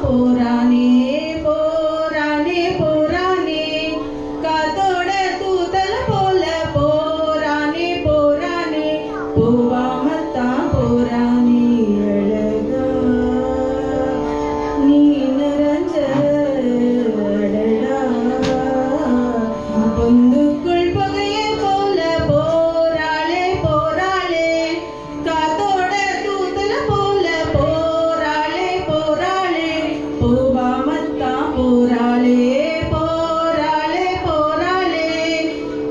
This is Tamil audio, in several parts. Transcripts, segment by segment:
போரானே போரானே போரானே காத்தோட தூத்தல போல போரானே போரானே போவாமத்தான் போரானே அழகா நீ நிறைஞ்ச அடடா பொந்துக்குள் புகையை போல போராளே போராளே காத்தோட தூத்தல போல போராளே போராளே போவாமத்தான் போராளே போராளே போராளே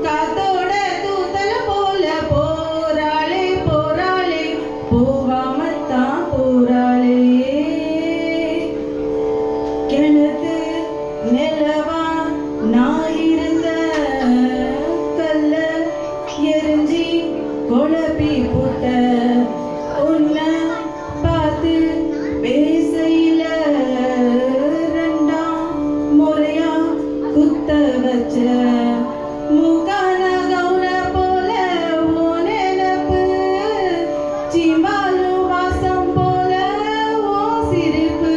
காத்தோட தூத்தல போல போராளே போராளே போவாமத்தான் போராளே கிணத்து நிலவா நான் இருந்த கல்ல எரிஞ்சி குழப்பி போட்ட உன்னை பார்த்து பேசையில ரெண்டாம் முறையா குத்த வச்ச முகான கவுன போல ஓ நினப்பு சிம்பாலு வாசம் போல ஓ சிரிப்பு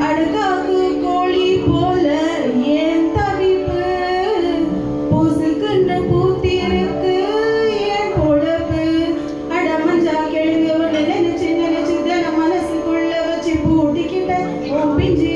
அடுக்காக்கு கோழி போல ஏன் தவிப்பு பூசுக்குன்னு பூத்திருக்கு ஏன் பொழப்பு அடமஞ்சா கெழுங்க நினைச்சு நினைச்சு தின மனசுக்குள்ள வச்சு பூட்டிக்கிட்ட பிஞ்சி